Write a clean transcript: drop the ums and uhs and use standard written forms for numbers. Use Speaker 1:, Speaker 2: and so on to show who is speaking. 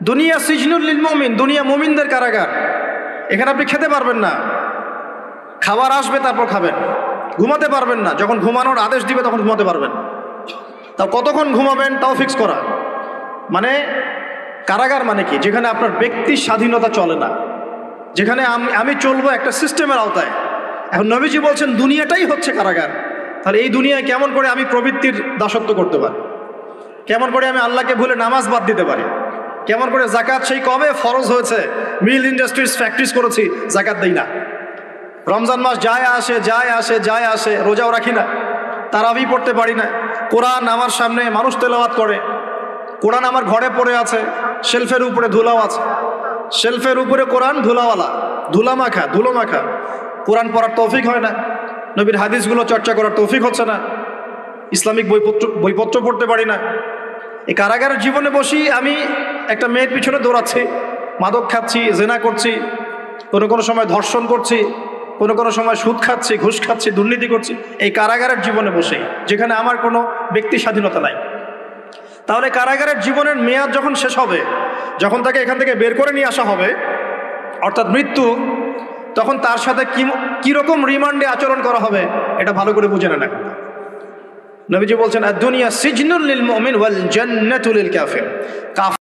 Speaker 1: দুনিয়া সিজনুল লিল মুমিন, দুনিয়া মুমিনদের কারাগার। এখানে আপনি খেতে পারবেন না, খাবার আসবে তারপর খাবেন। ঘুমাতে পারবেন না, যখন ঘুমানোর আদেশ দিবে তখন ঘুমাতে পারবেন। তাও কতক্ষণ ঘুমাবেন তাও ফিক্স করা। মানে কারাগার মানে কি? যেখানে আপনার ব্যক্তির স্বাধীনতা চলে না, যেখানে আমি চলবো একটা সিস্টেমের আওতায়। এখন নবীজি বলছেন দুনিয়াটাই হচ্ছে কারাগার। তাহলে এই দুনিয়ায় কেমন করে আমি প্রবৃত্তির দাসত্ব করতে পারি? কেমন করে আমি আল্লাহকে ভুলে নামাজ বাদ দিতে পারি? কেমন করে জাকাত সেই কবে ফরজ হয়েছে, মিল ইন্ডাস্ট্রিজ ফ্যাক্টরিজ করেছি, জাকাত দেই না। রমজান মাস যায় আসে, রোজাও রাখি না, তারাবি পড়তে পারি না। কোরআন আমার সামনে মানুষ তেলাওয়াত করে, কোরআন আমার ঘরে পড়ে আছে, শেলফের উপরে ধুলাও আছে, শেলফের উপরে কোরআন ধুলাওয়ালা, ধুলো মাখা। কোরআন পড়ার তৌফিক হয় না, নবীর হাদিসগুলো চর্চা করার তৌফিক হচ্ছে না, ইসলামিক বইপত্র পড়তে পারি না। এই কারাগারের জীবনে বসি আমি একটা মেয়ের পিছনে দৌড়াচ্ছি, মাদক খাচ্ছি, জেনা করছি, কোনো সময় ধর্ষণ করছি, কোনো সময় সুদ খাচ্ছি, ঘুষ খাচ্ছি, দুর্নীতি করছি, এই কারাগারের জীবনে বসেই, যেখানে আমার কোনো ব্যক্তি স্বাধীনতা নাই। তাহলে কারাগারের জীবনের মেয়াদ যখন শেষ হবে, যখন তাকে এখান থেকে বের করে নিয়ে আসা হবে, অর্থাৎ মৃত্যু, তখন তার সাথে কীরকম রিমান্ডে আচরণ করা হবে এটা ভালো করে বুঝে নেন। নবীজি বলছেন, আদ দুনিয়া সিজনুল লিল মুমিন ওয়াল জান্নাতু লিল কাফির।